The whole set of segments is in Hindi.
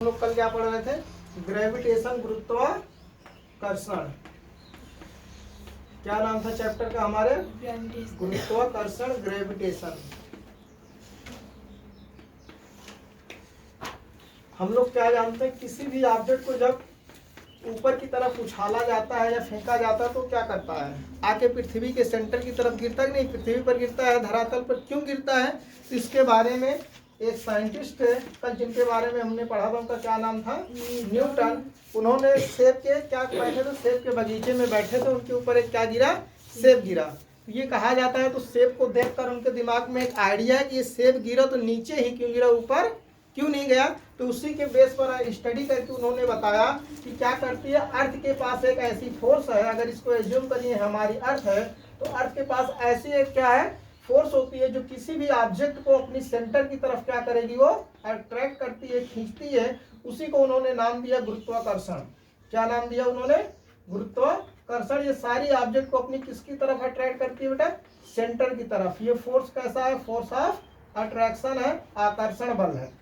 लोग कल क्या पढ़ रहे थे? ग्रेविटेशन, गुरुत्वाकर्षण। क्या नाम था चैप्टर का हमारे? गुरुत्वाकर्षण, ग्रेविटेशन। हम लोग क्या जानते हैं, किसी भी ऑब्जेक्ट को जब ऊपर की तरफ उछाला जाता है या फेंका जाता है तो क्या करता है? आके पृथ्वी के सेंटर की तरफ गिरता है कि नहीं? पृथ्वी पर गिरता है, धरातल पर क्यों गिरता है? तो इसके बारे में एक साइंटिस्ट है कल जिनके बारे में हमने पढ़ा था, उनका क्या नाम था? न्यूटन। उन्होंने सेब के क्या बैठे थे, सेब के बगीचे में बैठे थे, उनके ऊपर एक क्या गिरा? सेब गिरा। ये कहा जाता है, तो सेब को देखकर उनके दिमाग में एक आइडिया है कि ये सेब गिरा तो नीचे ही क्यों गिरा, ऊपर क्यों नहीं गया? तो उसी के बेस पर स्टडी करके उन्होंने बताया कि क्या करती है, अर्थ के पास एक ऐसी फोर्स है, अगर इसको एज्यूम करिए हमारी अर्थ है, तो अर्थ के पास ऐसी एक क्या है, फोर्स होती है जो किसी भी ऑब्जेक्ट को अपनी सेंटर की तरफ क्या करेगी, वो अट्रैक्ट करती है, खींचती है। उसी को उन्होंने नाम दिया गुरुत्वाकर्षण। क्या नाम दिया उन्होंने? गुरुत्वाकर्षण। ये सारी ऑब्जेक्ट को अपनी किसकी तरफ अट्रैक्ट करती है बेटा? सेंटर की तरफ। ये फोर्स कैसा है? फोर्स ऑफ अट्रैक्शन है, आकर्षण बल है।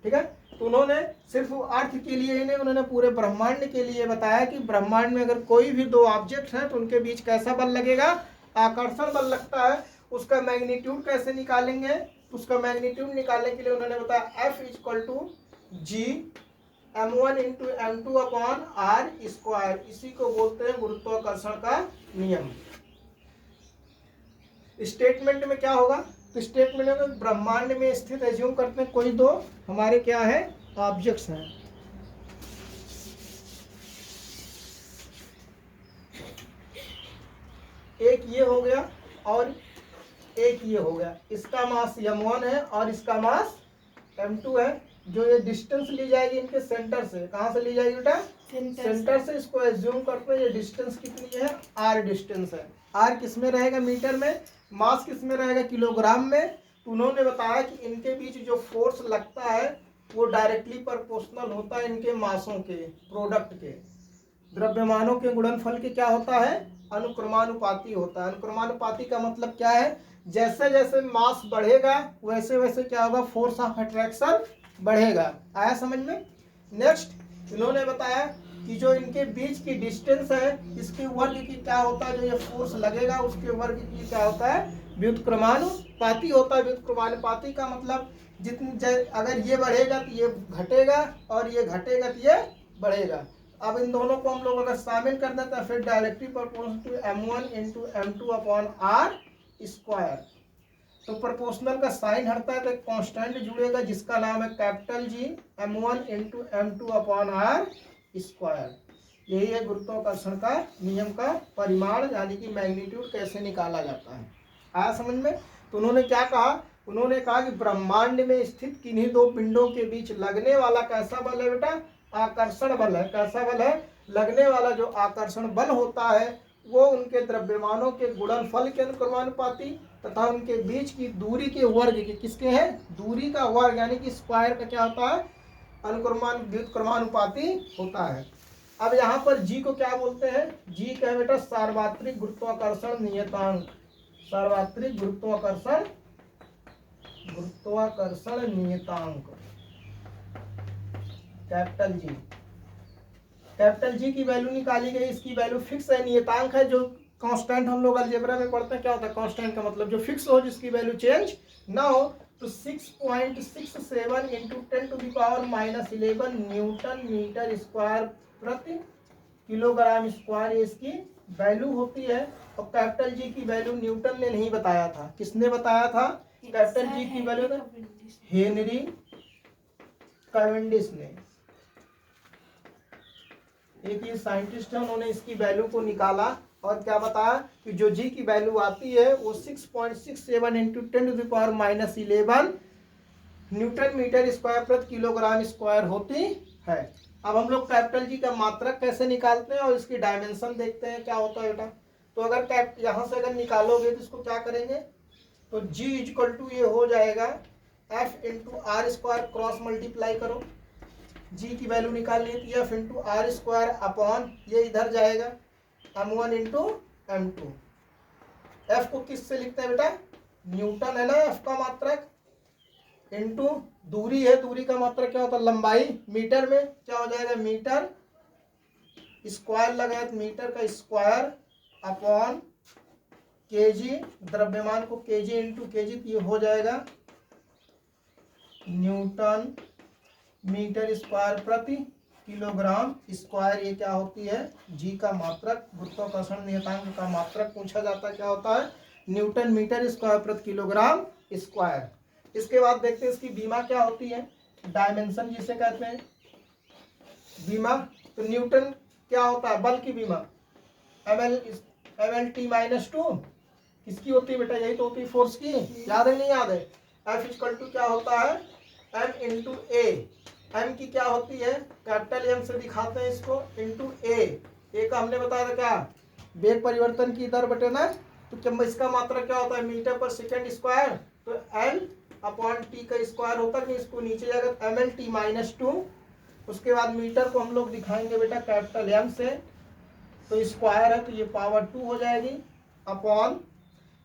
ठीक है। तो उन्होंने सिर्फ अर्थ के लिए ही नहीं, उन्होंने पूरे ब्रह्मांड के लिए बताया कि ब्रह्मांड में अगर कोई भी दो ऑब्जेक्ट हैं तो उनके बीच कैसा बल लगेगा? आकर्षण बल लगता है। उसका मैग्नीट्यूड कैसे निकालेंगे? उसका मैग्नीट्यूड निकालने के लिए उन्होंने बताया F = G m1 × m2 upon r square. इसी को बोलते हैं गुरुत्वाकर्षण का नियम। स्टेटमेंट में क्या होगा? तो स्टेटमेंट में ब्रह्मांड में स्थित एज्यूम करते हैं कोई दो हमारे क्या है, ऑब्जेक्ट्स हैं। एक ये हो गया और एक ये हो गया। इसका मास m1 है और इसका मास m2 है। जो ये डिस्टेंस ली जाएगी इनके सेंटर से, कहाँ से ली जाएगी बेटा? सेंटर से। इसको एज्यूम करते हैं ये डिस्टेंस कितनी है? r डिस्टेंस है। r किस में रहेगा? मीटर में। मास किस में रहेगा? किलोग्राम में। उन्होंने बताया कि इनके बीच जो फोर्स लगता है वो डायरेक्टली प्रोपोर्शनल होता है इनके मासों के, प्रोडक्ट के, द्रव्यमानों के गुणनफल के क्या होता है? अनुक्रमानुपाती होता है। अनुक्रमानुपाती का मतलब क्या है? जैसे जैसे मास बढ़ेगा वैसे वैसे क्या होगा? फोर्स ऑफ अट्रैक्शन बढ़ेगा। आया समझ में? नेक्स्ट इन्होंने बताया कि जो इनके बीच की डिस्टेंस है इसके वर्ग की क्या होता है? जो ये फोर्स लगेगा उसके वर्ग की क्या होता है? व्युत्क्रमानुपाती होता है। व्युत्क्रमानुपाती का मतलब अगर ये बढ़ेगा तो ये घटेगा और ये घटेगा तो ये बढ़ेगा। अब इन दोनों को हम लोग अगर शामिल कर देते हैं फिर directly proportional to m1 × m2 upon r square. तो प्रोपोर्शनल का साइन हटता है तो एक कांस्टेंट जुड़ेगा जिसका नाम है capital G m1 × m2 upon r square. यही है गुरुत्वाकर्षण का नियम का परिमाण, यानी कि मैग्नीट्यूड कैसे निकाला जाता है। आया समझ में? तो उन्होंने क्या कहा? उन्होंने कहा कि ब्रह्मांड में स्थित किन्हीं दो पिंडों के बीच लगने वाला कैसा बल है बेटा? आकर्षण बल है। कैसा बल है? लगने वाला जो आकर्षण बल होता है वो उनके द्रव्यमानों के गुणनफल के अनुक्रमानुपाती तथा उनके बीच की दूरी के वर्ग के, किसके हैं? दूरी का वर्ग यानी कि स्क्वायर का क्या होता है? व्युत्क्रमानुपाती होता है। अब यहाँ पर जी को क्या बोलते हैं? जी क्या है बेटा? सार्वत्रिक गुरुत्वाकर्षण नियतांक। सार्वत्रिक गुरुत्वाकर्षण नियतांक कैपिटल जी। कैपिटल जी की वैल्यू निकाली गई। इसकी वैल्यू फिक्स है, नियतांक है। जो कांस्टेंट हम लोग अलजेब्रा में पढ़ते हैं क्या होता है? कांस्टेंट का मतलब जो फिक्स हो, जिसकी वैल्यू चेंज ना हो। तो 6.67 × 10⁻11 न्यूटन मीटर स्क्वायर प्रति किलोग्राम स्क्वायर ये इसकी वैल्यू होती है। और कैपिटल जी की वैल्यू न्यूटन ने नहीं बताया था। किसने बताया था कैपिटल जी की वैल्यू? हेनरी कैवेंडिश ने। एक ये साइंटिस्ट है, उन्होंने इसकी वैल्यू को निकाला और क्या बताया कि जो जी की वैल्यू आती है वो 6.67 × 10⁻11 न्यूटन मीटर स्क्वायर प्रति किलोग्राम स्क्वायर होती है। अब हम लोग कैपिटल जी का मात्रक कैसे निकालते हैं और इसकी डायमेंशन देखते हैं क्या होता है बेटा। तो अगर यहाँ से अगर निकालोगे तो इसको क्या करेंगे? तो G = ये हो जाएगा F × r² क्रॉस मल्टीप्लाई करो। जी की वैल्यू निकालनी है तो F × r² अपॉन ये इधर जाएगा m1 × m2। F को किस से लिखते हैं बेटा? न्यूटन है ना F का मात्रक। इंटू दूरी है, दूरी का मात्रक क्या होता है लंबाई, मीटर में क्या हो जाएगा मीटर स्क्वायर लगा तो मीटर का स्क्वायर अपॉन केजी, द्रव्यमान को केजी इंटू केजी, तो ये हो जाएगा न्यूटन मीटर स्क्वायर प्रति किलोग्राम स्क्वायर। ये क्या होती है जी का मात्रक, गुरुत्वाकर्षण नियतांक का मात्रक पूछा जाता है क्या होता है न्यूटन मीटर स्क्वायर प्रति किलोग्राम स्क्वायर। इसके बाद देखते हैं इसकी बीमा क्या होती है, डायमेंशन जिसे कहते हैं बीमा। तो न्यूटन क्या होता है बल की बीमा, ml t-2 किसकी होती है बेटा, यही तो होती है फोर्स की, याद है नहीं याद है। F इक्वल टू क्या होता है m इंटू ए, m की क्या होती है कैपिटल M से दिखाते हैं इसको इंटू ए का हमने बताया था क्या वेग परिवर्तन की दर बटे ना, तो क्या इसका मात्रा क्या होता है मीटर पर सेकेंड स्क्वायर, तो L अपॉन टी का स्क्वायर होता है, इसको नीचे जाएगा ml t-2। उसके बाद मीटर को हम लोग दिखाएंगे बेटा कैपिटल M से, तो स्क्वायर है तो ये पावर 2 हो जाएगी अपॉन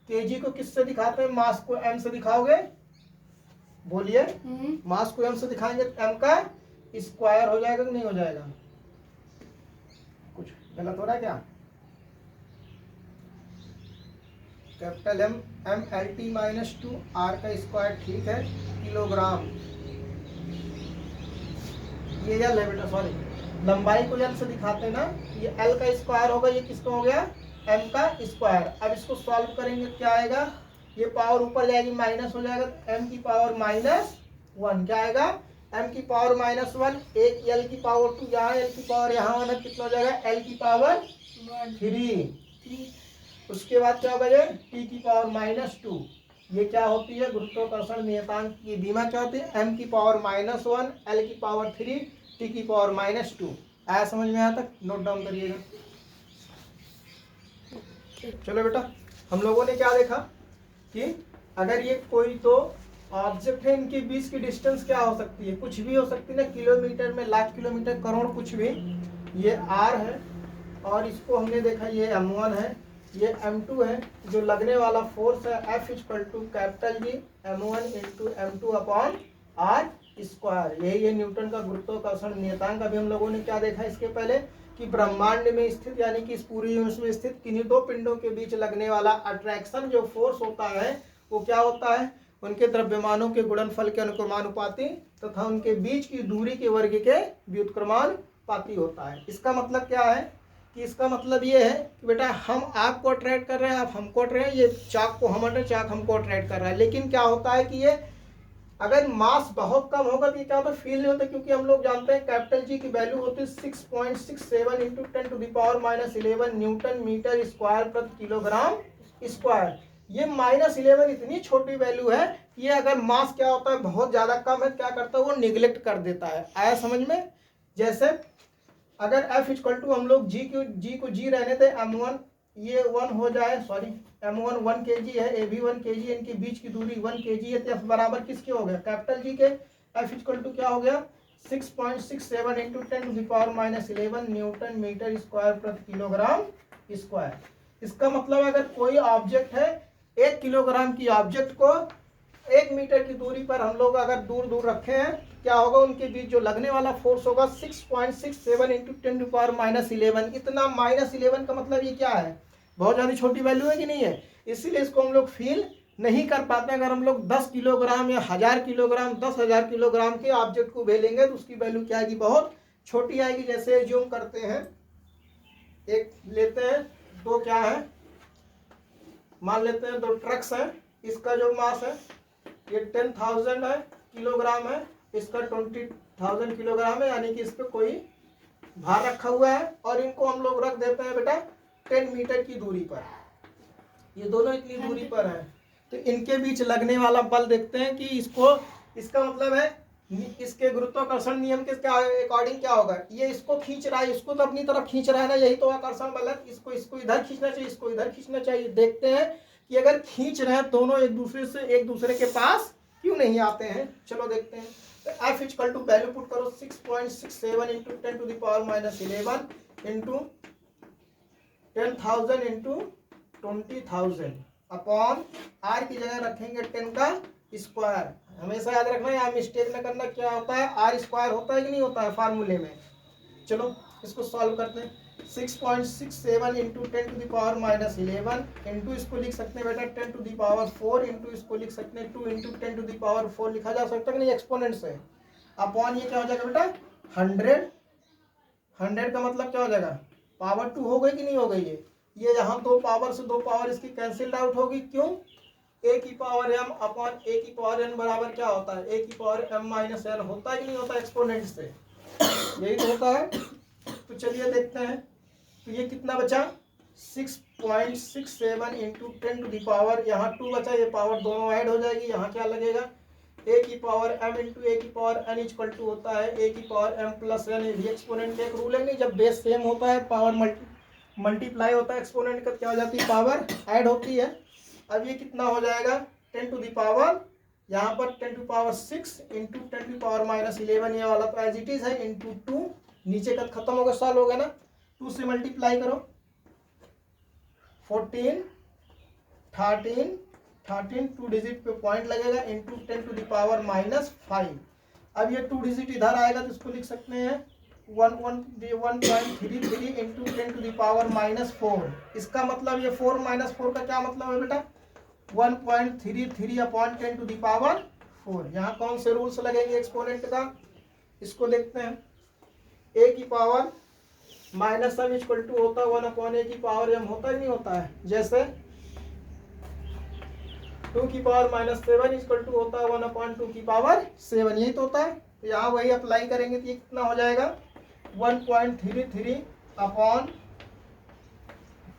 केजी को किससे दिखाते हैं, मास को m से दिखाओगे, बोलिए मास को m से दिखाएंगे तो m का स्क्वायर हो जाएगा कि नहीं हो जाएगा, कुछ गलत हो रहा है क्या, कैपिटल M LT-2 R का स्क्वायर ठीक है किलोग्राम, ये L है बेटा सॉरी, लंबाई को L से दिखाते हैं ना, ये L का स्क्वायर होगा, ये किसका हो गया M का स्क्वायर। अब इसको सॉल्व करेंगे क्या आएगा, ये पावर ऊपर जाएगी माइनस हो जाएगा, M की पावर -1 क्या आएगा M की पावर -1, एक L की पावर 2 यहाँ, L की पावर यहाँ होना, कितना हो जाएगा L की पावर 3। उसके बाद क्या होगा ये T की पावर -2, ये क्या होती है गुरुत्वाकर्षण नियतांक की बीमा क्या होती है M की पावर -1 L की पावर 3 T की पावर -2। आया समझ में आया तक, नोट डाउन करिएगा। चलो बेटा हम लोगों ने क्या देखा कि अगर ये कोई तो ऑब्जेक्ट है, इनके बीच की डिस्टेंस क्या हो सकती है, कुछ भी हो सकती है ना, किलोमीटर में, लाख किलोमीटर, करोड़, कुछ भी। ये R है और इसको हमने देखा ये M1 है, ये M2 है, जो लगने वाला फोर्स है F equal to capital G M1 into M2 upon R square, यही है न्यूटन का गुरुत्वाकर्षण नियतांक। अभी हम लोगों ने क्या देखा इसके पहले कि ब्रह्मांड में स्थित यानी कि इस पूरी यूनिवर्स में स्थित किन्हीं दो पिंडों के बीच लगने वाला अट्रैक्शन जो फोर्स होता है वो क्या होता है, उनके द्रव्यमानों के गुणनफल के अनुक्रमानुपाती तथा उनके बीच की दूरी के वर्ग के व्युत्क्रमानुपाती होता है। इसका मतलब क्या है कि इसका मतलब ये है कि बेटा हम आपको अट्रैक्ट कर रहे हैं, आप हमको अट्रैक्ट, ये चाक को हम चाक हमको अट्रैक्ट कर रहा है, लेकिन क्या होता है कि ये अगर मास बहुत कम होगा तो क्या होता है फील नहीं होता, क्योंकि हम लोग जानते हैं कैपिटल जी की वैल्यू होती है 6.67 इंटू 10⁻⁻11 न्यूटन मीटर स्क्वायर प्रति किलोग्राम स्क्वायर। ये -11 इतनी छोटी वैल्यू है, ये अगर मास क्या होता है बहुत ज्यादा कम है क्या करता है वो निगलेक्ट कर देता है। आया समझ में, जैसे अगर F इक्वल टू हम लोग G को G रहने थे, M1 ये 1 हो जाए, सॉरी M1 1 kg है, AB 1 kg, इनके बीच की दूरी 1 kg है, तो F बराबर किसके हो गया कैपिटल G के, F इक्वल टू क्या हो गया 6.67 इंटू 10⁻⁻11 न्यूटन मीटर स्क्वायर प्रति किलोग्राम स्क्वायर। इसका मतलब अगर कोई ऑब्जेक्ट है 1 किलोग्राम की ऑब्जेक्ट को 1 मीटर की दूरी पर हम लोग अगर दूर दूर रखे हैं, क्या होगा उनके बीच जो लगने वाला फोर्स होगा 6.67 इंटू 10⁻11। इतना -11 का मतलब ये क्या है, बहुत ज़्यादा छोटी वैल्यू है कि नहीं है, इसीलिए इसको हम लोग फील नहीं कर पाते। अगर हम लोग 10 किलोग्राम या 1000 किलोग्राम 10,000 किलोग्राम के ऑब्जेक्ट को भेलेंगे तो उसकी वैल्यू क्या आएगी, बहुत छोटी आएगी। जैसे ज्यूम करते हैं, एक लेते हैं, दो क्या है मान लेते हैं, 2 ट्रक्स हैं, इसका जो मास है ये 10,000 है किलोग्राम है, इसका 20,000 किलोग्राम है, यानी कि इस पर कोई भार रखा हुआ है और इनको हम लोग रख देते हैं बेटा 10 मीटर की दूरी पर, ये दोनों इतनी दूरी पर हैं, तो इनके बीच लगने वाला बल देखते हैं कि इसको, इसका मतलब है इसके गुरुत्वाकर्षण नियम के अकॉर्डिंग क्या होगा, ये इसको खींच रहा है, इसको तो अपनी तरफ खींच रहा है ना, यही तो आकर्षण बल है, इसको इधर खींचना चाहिए, इसको इधर खींचना चाहिए। देखते हैं कि अगर खींच रहे हैं दोनों एक दूसरे के पास क्यों नहीं आते हैं, चलो देखते हैं। तो F equal to value put करो 6.67 into 10⁻11 into 10,000 into 20,000 upon R की जगह रखेंगे 10 का स्क्वायर, हमेशा याद रखना, यहाँ मिस्टेक न करना। क्या होता है, आर स्क्वायर होता है कि नहीं होता है फार्मूले में। चलो इसको सॉल्व करते हैं। 6.67 इंटू 10⁻⁻11 इंटू इसको लिख सकते हैं बेटा 10⁻4 इंटू इसको लिख सकते हैं 2 इंटू 10⁻4 लिखा जा सकता है कि नहीं एक्सपोनेंट से। अपॉन ये क्या हो जाएगा बेटा 100। 100 का मतलब क्या हो जाएगा, पावर 2 हो गई कि नहीं हो गई ये यहाँ दो पावर से दो पावर इसकी कैंसिल्ड आउट होगी। क्यों, ए की पावर एम अपॉन ए की पावर एन बराबर क्या होता है, ए की पावर एम माइनस एन होता है कि नहीं होता एक्सपोनेंट से, यही तो होता है। तो चलिए देखते हैं, तो ये कितना बचा 6.67 इंटू 10⁻, यहाँ 2 बचा, ये पावर दोनों ऐड हो जाएगी, यहाँ क्या लगेगा ए की पावर एम इंटू ए की पावर एन इक्वल टू होता है ए की पावर एम प्लस एन। ये एक्सपोनेंट का एक रूल है नहीं, जब बेस सेम होता है पावर मल्टीप्लाई होता है, एक्सपोनेंट का क्या हो जाती है, पावर ऐड होती है। अब ये कितना हो जाएगा 10⁻, यहाँ पर 10⁻6 इंटू 10⁻−11, ये वाला तो एज इट इज है, इंटू 2, नीचे का खत्म होगा, सॉल्व होगा ना, 2 से मल्टीप्लाई करो 14 13 2 डिजिट पे पॉइंट लगेगा इंटू 10⁻−5। अब ये 2 डिजिट इधर आएगा तो इसको लिख सकते हैं 1.33 इंटू 10⁻−4। इसका मतलब ये 4 - 4 का क्या मतलब है बेटा 1.33 अपॉन 10⁻4। यहाँ कौन से रूल्स लगेंगे एक्सपोनेंट का, इसको देखते हैं। ए की power minus m equal to होता है 1 अपॉन ए की पावर एम, होता ही नहीं होता है। जैसे 2 की पावर -7 इक्वल टू होता है 1 अपॉन 2 की पावर 7, यही तो होता है। तो यहाँ वही अप्लाई करेंगे तो ये कितना हो जाएगा 1.33 अपॉन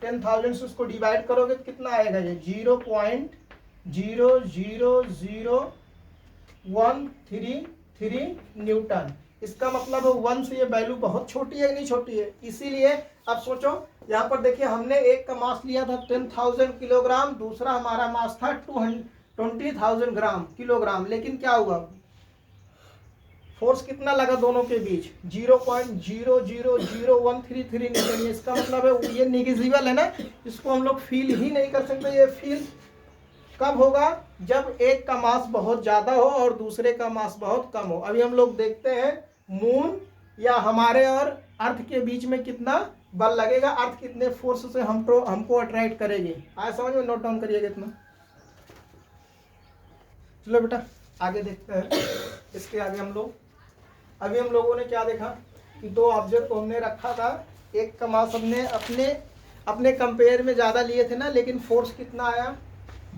10,000 से उसको डिवाइड करोगे तो कितना आएगा, ये 0.0001333 न्यूटन। इसका मतलब है 1 से ये वैल्यू बहुत छोटी है, नहीं छोटी है, इसीलिए अब सोचो यहाँ पर देखिए हमने एक का मास लिया था 10,000 किलोग्राम, दूसरा हमारा मास था 20,000 ग्राम किलोग्राम, लेकिन क्या हुआ फोर्स कितना लगा दोनों के बीच 0.0001333 न्यूटन। इसका मतलब है ये निगेजिबल है ना, इसको हम लोग फील ही नहीं कर सकते। ये फील कब होगा, जब एक का मास बहुत ज्यादा हो और दूसरे का मास बहुत कम हो। अभी हम लोग देखते हैं मून या हमारे और अर्थ के बीच में कितना बल लगेगा, अर्थ कितने फोर्स से हमको अट्रैक्ट करेगी। आज समझ में, नोट डाउन करिएगा इतना। चलो बेटा आगे देखते हैं। इसके आगे हम लोग अभी हम लोगों ने क्या देखा कि दो ऑब्जेक्ट को हमने रखा था, एक का मास हमने अपने कंपेयर में ज़्यादा लिए थे ना, लेकिन फोर्स कितना आया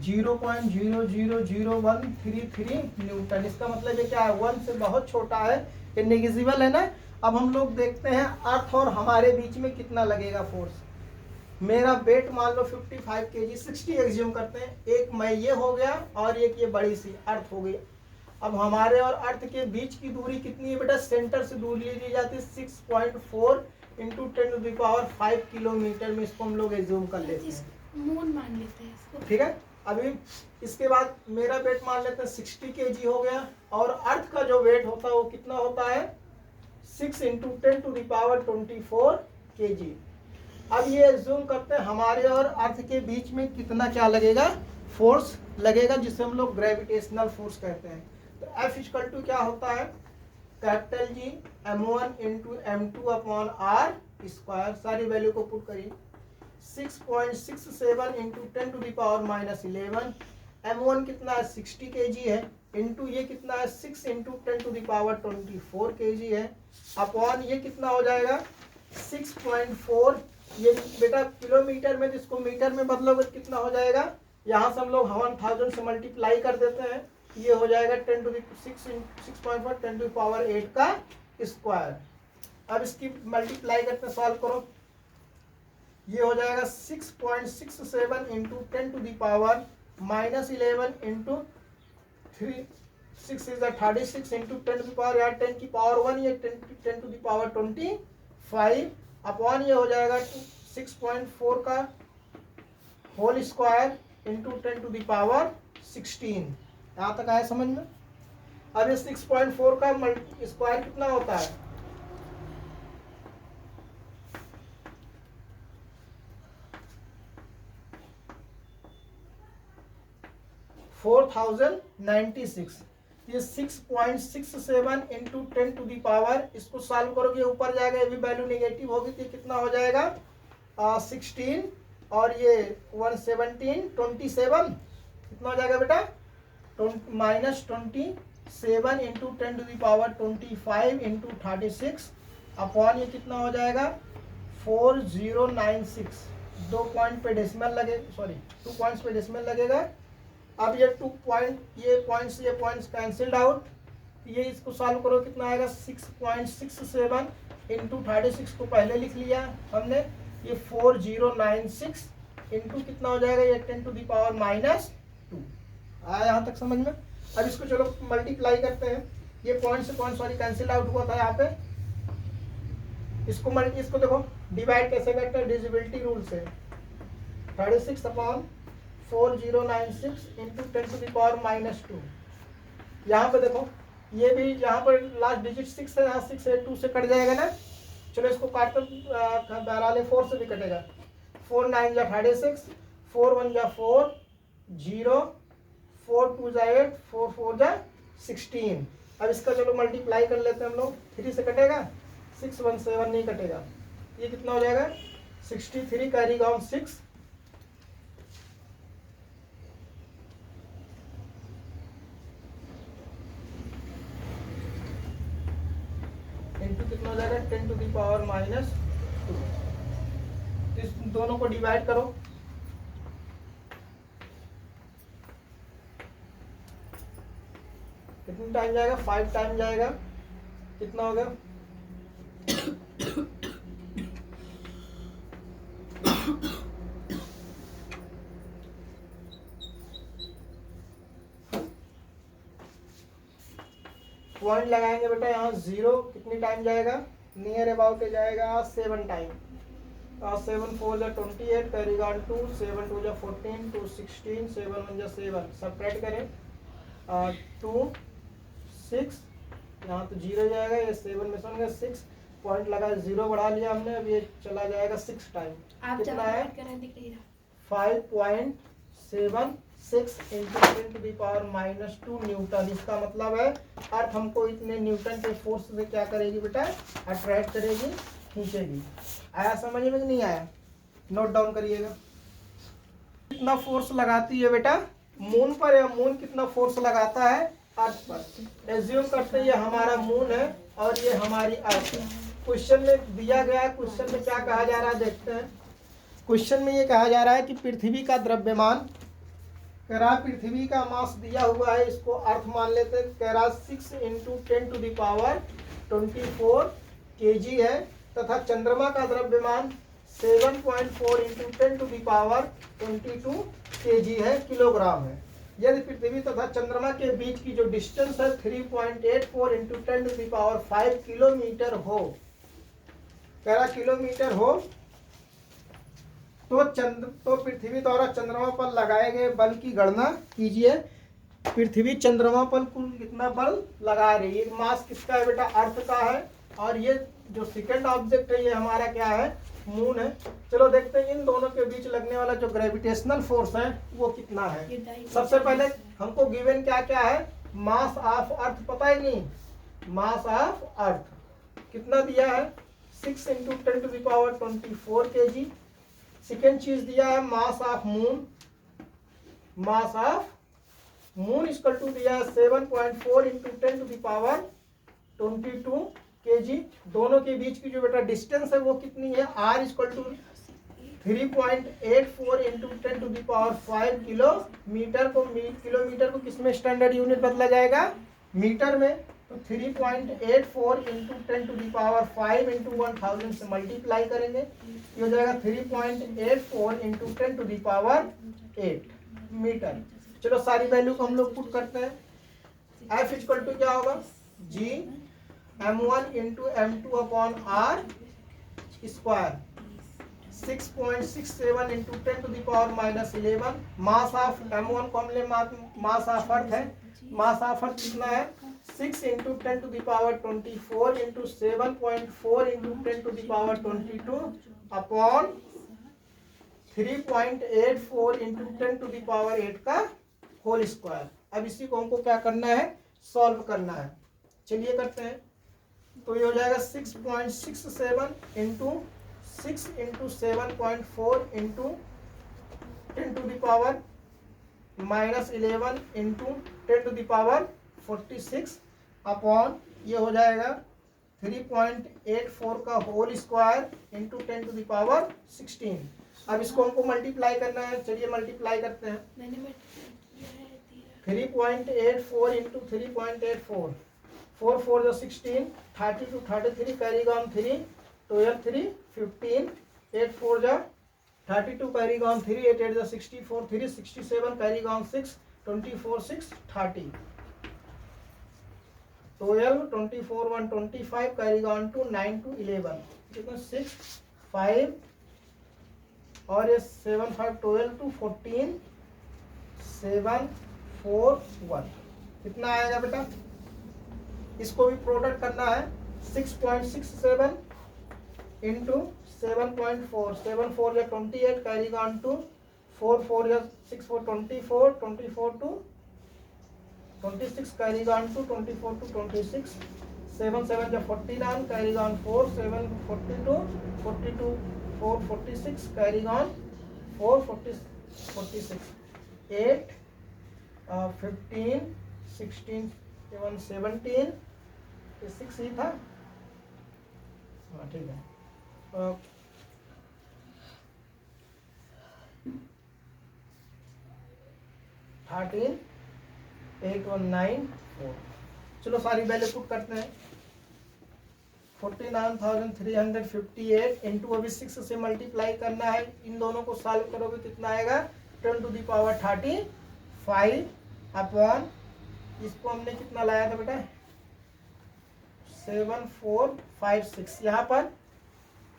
0.0000133 न्यूटन। इसका मतलब ये क्या है 1 से बहुत छोटा है, ये नेग्लिजिबल है ना। अब हम लोग देखते हैं अर्थ और हमारे बीच में कितना लगेगा फोर्स। मेरा वेट मान लो 55 kg, 60 एग्ज्यूम करते हैं, एक मैं ये हो गया और एक ये बड़ी सी अर्थ हो गई। अब हमारे और अर्थ के बीच की दूरी कितनी है बेटा, सेंटर से दूरी ली जाती है 6.4 इंटू 10⁵ किलोमीटर में, इसको हम लोग एज्यूम कर लेते हैं, मून मान लेते हैं इसको, ठीक है। अभी इसके बाद मेरा वेट मान लेते हैं 60 kg हो गया, और अर्थ का जो वेट होता है वो कितना होता है 6 इंटू 10⁻24 kg। अब ये एज्यूम करते हैं हमारे और अर्थ के बीच में कितना क्या लगेगा फोर्स लगेगा, जिसे हम लोग ग्रेविटेशनल फोर्स कहते हैं। तो F इक्वल टू क्या होता है capital G m1 into m2 upon r square. सारी वैल्यू को पुट करिए 6.67 इंटू 10⁻11। m1 कितना है 60 kg है, इंटू ये कितना है 6 इंटू 10⁻24 kg है, अपॉन ये कितना हो जाएगा 6.4। ये बेटा किलोमीटर में, जिसको मीटर में बदलोगे तो कितना हो जाएगा, यहाँ से हम लोग 1000 से मल्टीप्लाई कर देते हैं, ये हो जाएगा 6.4 10⁸ का स्क्वायर। अब इसकी मल्टीप्लाई करते हैं, सॉल्व करो, ये हो जाएगा 6.67 इंटू 10⁻−11 इंटू 3 6 इज 36 इंटू 10⁻, यार 10 की पावर 1, ये 10⁻25 अपॉन ये हो जाएगा 6.4 का होल स्क्वायर इंटू 10⁻16। यहाँ तक आया समझ में। अब ये 6.4 का स्क्वायर कितना होता है 4096। ये 6.67 इंटू 10 टू दी पावर, इसको सॉल्व करोगे ऊपर जाएगा, ये भी वैल्यू नेगेटिव होगी तो कितना हो जाएगा 16, और ये 117 27 कितना हो जाएगा बेटा -27 into 10 to the power 25 into 36 upon ये कितना हो जाएगा 4096। 2 पॉइंट पे डेसिमल लगे, सॉरी 2 पॉइंट्स पे डेसिमल लगेगा। अब ये 2 पॉइंट, ये पॉइंट्स कैंसिल्ड आउट, ये इसको सॉल्व करो कितना आएगा 6.67 इंटू 36 को पहले लिख लिया हमने, ये 4096 इंटू कितना हो जाएगा ये 10 टू दी पावर -2। आया यहाँ तक समझ में? अब इसको चलो मल्टीप्लाई करते हैं, ये पॉइंट से पॉइंट सॉरी कैंसिल आउट हुआ था यहाँ पे, इसको देखो डिवाइड कैसे करते हैं डिविजिबिलिटी रूल से, 36 upon 4096 into 10 to the power -2। यहाँ पे देखो ये भी यहाँ पर लास्ट डिजिट 6 है, यहाँ 6 है 2 से कट जाएगा ना, चलो इसको काटते बहरहाल 4 से भी कटेगा, 4 9 जा 36, 4 1 जा 4 0, 4 2 जा 8, 4 4 जा 16। अब इसका चलो मल्टीप्लाई कर लेते हैं हम लोग, 3 से कटेगा 617 नहीं कटेगा, ये कितना हो जाएगा 63 कैरी ऑन 6 इंटू कितना हो जाएगा 10 टू दी पावर -2। इस दोनों को डिवाइड करो, कितनी टाइम जाएगा 5 टाइम जाएगा, कितना होगा 0 लगाएंगे बेटा यहाँ 0, कितनी टाइम जाएगा नियर अबाउट जाएगा 7 टाइम, 7 4 जा 28 कैरी ऑन 2, 7 2 जा 14, 2 16, 7 1 जा 7, सब्ट्रैक्ट करें 2 6, यहाँ तो 0 जाएगा, ये 7 में से 6 पॉइंट लगा 0 बढ़ा लिया हमने, अब ये चला जाएगा 6 टाइम, कितना है 5.76 into 10 to the power -2 newton. इसका मतलब है अर्थ हमको इतने न्यूटन के फोर्स से क्या करेगी बेटा अट्रैक्ट करेगी, खींचेगी। आया समझ में कि नहीं आया? नोट डाउन करिएगा। कितना फोर्स लगाती है बेटा मून पर, या मून कितना फोर्स लगाता है अर्थ पर। एज्यूम करते हैं ये हमारा मून है और ये हमारी अर्थ है। क्वेश्चन में दिया गया है, क्वेश्चन में क्या कहा जा रहा है देखते हैं। क्वेश्चन में ये कहा जा रहा है कि पृथ्वी का द्रव्यमान, कह रहा पृथ्वी का मास दिया हुआ है, इसको अर्थ मान लेते हैं, कह रहा 6 into 10 to the power 24 kg है, तथा चंद्रमा का द्रव्यमान 7.4 into 10 to the power 22 kg है, किलोग्राम है। यदि पृथ्वी तथा चंद्रमा के बीच की जो डिस्टेंस है 3.84 into 10 to the power 5 kilometre हो, कह रहा किलोमीटर हो, तो पृथ्वी द्वारा चंद्रमा पर लगाए गए बल की गणना कीजिए। पृथ्वी चंद्रमा पर कुल कितना बल लगा रही है। मास किसका है बेटा अर्थ का है, और ये जो सेकंड ऑब्जेक्ट है ये हमारा क्या है मून है। चलो देखते हैं इन दोनों के बीच लगने वाला जो ग्रेविटेशनल फोर्स है वो कितना है। सबसे पहले हमको गिवन क्या क्या है, मास ऑफ अर्थ पता ही नहीं, मास ऑफ अर्थ कितना दिया है 6 into 10 to the power 24 kg। Second चीज दिया है mass of moon, mass of moon equal to दिया है 7.4 into 10 to the power 22 kg। दोनों के बीच की जो बेटा डिस्टेंस है वो कितनी है, r equal to 3.84 into 10 to the power 5 kilometre को, किलोमीटर को किसमें स्टैंडर्ड यूनिट बदला जाएगा मीटर में, तो 3.84 into 10 to the power 5 into 1000 से मल्टीप्लाई करेंगे, ये हो जाएगा 3.84 into 10 to the power 8 metre. चलो सारी वैल्यू को हम लोग पुट करते हैं। F इक्वल टू क्या होगा G m1 into m2 upon r square, 6.67 into 10 to the power -11। Mass of m1 को हमने मास ऑफ अर्थ है, मास ऑफ अर्थ कितना है 6 into 10 to the power 24 into 7.4 into 10 to the power 22 upon 3.84 into 10 to the power 8 का होल स्क्वायर। अब इसी को हमको क्या करना है सॉल्व करना है। चलिए करते हैं। तो ये हो जाएगा 6.67 into 6 into 7.4 into 10 to the power -11 into 10 to the power 46 upon ये हो जाएगा 3.84 का whole square into 10 to the power 16। अब इसको हमको मल्टीप्लाई करना है। चलिए मल्टीप्लाई करते हैं। मैंने किया है धीरे। 3.84 इंटू 3.84 4 4 जो 16 32 33 कैरी ऑन 3 12 3 15 8 4 जो 32 कैरी ऑन 3 8 8 जो 64 3 67 carry on 6 24 6 30 12 24 1 25 carry on two 9 to 11 कितना 6 5 और ये 7 5 12 to 14 7 4 1 कितना आएगा बेटा? इसको भी प्रोडक्ट करना है। 6.67 इंटू 7.4 7 4 या 28 कैरी ऑन टू 4 4 या 6 4 24 24 two 26 carry on two 24 two 26 7 7 या 49 कैरी ऑन 4 7 42 42 4 46 कैरी ऑन 4 46 8 15 16 7 17 6 ही था। हाँ ठीक है। 13 8 1 9 4। चलो सारी वैल्यू पुट करते हैं। 49,358 इंटू अभी 6 से मल्टीप्लाई करना है। इन दोनों को सॉल्व करोगे कितना आएगा? 10 टू द पावर 35 अपॉन इसको हमने कितना लाया था बेटा? 7456। यहाँ पर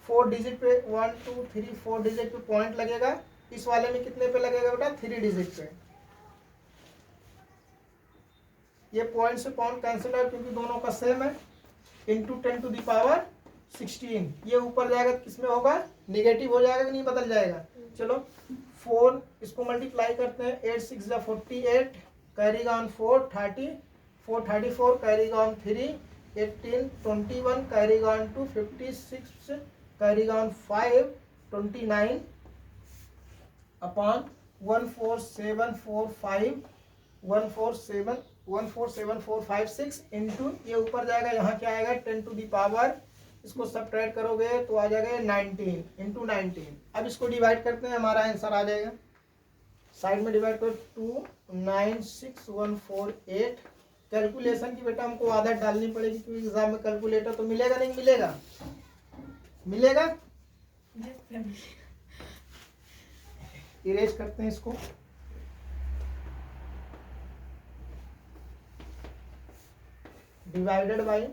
4 डिजिट पे 1 2 3 4 डिजिट पे पॉइंट लगेगा। इस वाले में कितने पे लगेगा बेटा? 3 डिजिट पे। ये पॉइंट से पॉइंट कैंसिल है क्योंकि दोनों का सेम है। इंटू 10 टू द पावर 16 ये ऊपर जाएगा किसमें होगा? निगेटिव हो जाएगा कि नहीं बदल जाएगा? चलो 4 इसको मल्टीप्लाई करते हैं। 8 6 या 48 carry on 4 30 4 34 carry on 3 18 21 carry on two 56 carry on 5 29 upon 14745 14746 into ये ऊपर जाएगा। यहाँ क्या आएगा? 10 टू द पावर इसको सब्ट्रैक्ट करोगे तो आ जाएगा 19 इंटू 19। अब इसको डिवाइड करते हैं, हमारा आंसर आ जाएगा। साइड में डिवाइड करो 296148। कैलकुलेशन की बेटा हमको आदत डालनी पड़ेगी क्योंकि एग्जाम में कैलकुलेटर तो मिलेगा नहीं मिलेगा? मिलेगा। इरेज करते हैं इसको। डिवाइडेड बाई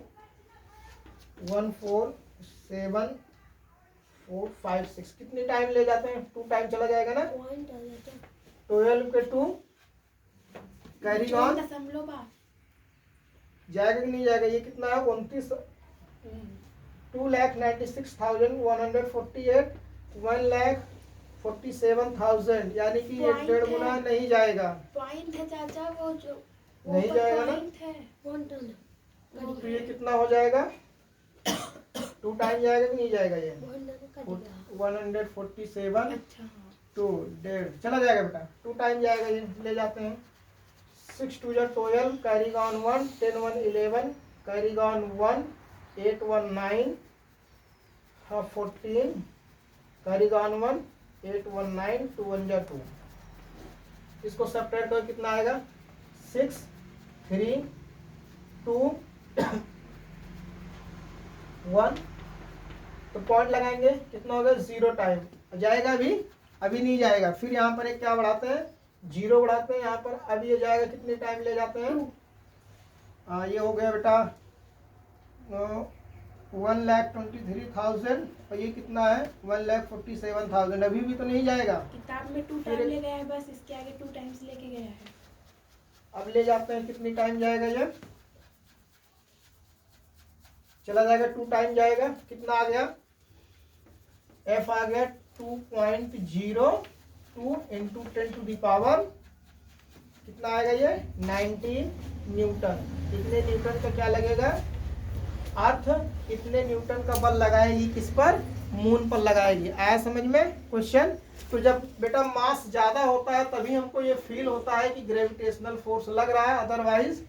14745 कितनी टाइम ले जाते हैं? 2 टाइम चला जाएगा ना। 12 के 2 कैरी ऑन जाएगा कि नहीं जाएगा? ये कितना है? 2,96,148 1,47,000 यानी कि ये 1.5 गुना नहीं जाएगा। पॉइंट है चाचा, वो जो नहीं जाएगा ना। तो ये कितना हो जाएगा? 2 टाइम जाएगा कि नहीं जाएगा? ये 147 अच्छा हाँ। 2 1.5 चला जाएगा बेटा। 2 टाइम जाएगा। ये ले जाते हैं। 6 2 12 carry on 1 10 1 11 carry on 1 8 1 9 14 carry on 1 8 1 9 2 1 2। इसको सब्ट्रैक्ट करो कितना आएगा? 6 3 2 1। तो पॉइंट लगाएंगे कितना होगा? 0 टाइम जाएगा। अभी नहीं जाएगा। फिर यहाँ पर एक क्या बढ़ाते हैं? 0 बढ़ाते हैं यहाँ पर। अब ये जाएगा कितने टाइम ले जाते हैं? ये हो गया बेटा 1,23,000 और ये कितना है? 1,47,000। अभी भी तो नहीं जाएगा। किताब में 2 टाइम ले गया है, बस इसके आगे 2 टाइम्स लेके गया है। अब ले जाते हैं कितनी टाइम जाएगा? ये चला जाएगा 2 टाइम जाएगा। कितना आ गया? एफ आ गया 2.02 इंटू 10 टू द पावर कितना आएगा ये 19 न्यूटन। कितने न्यूटन का क्या लगेगा अर्थ, कितने न्यूटन का बल लगाएगी किस पर, मून पर लगाएगी। आया समझ में क्वेश्चन। तो जब बेटा मास ज्यादा होता है तभी हमको ये फील होता है कि ग्रेविटेशनल फोर्स लग रहा है, अदरवाइज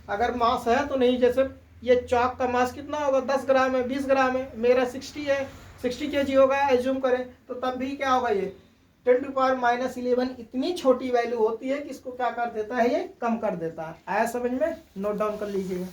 अगर मास है तो नहीं। जैसे ये चौक का मास कितना होगा 10 ग्राम है, 20 ग्राम है, मेरा 60 है, 60 kg होगा एज्यूम करें, तो तब भी क्या होगा ये 10⁻⁻11 इतनी छोटी वैल्यू होती है कि इसको क्या कर देता है, ये कम कर देता है। आया समझ में, नोट डाउन कर लीजिएगा।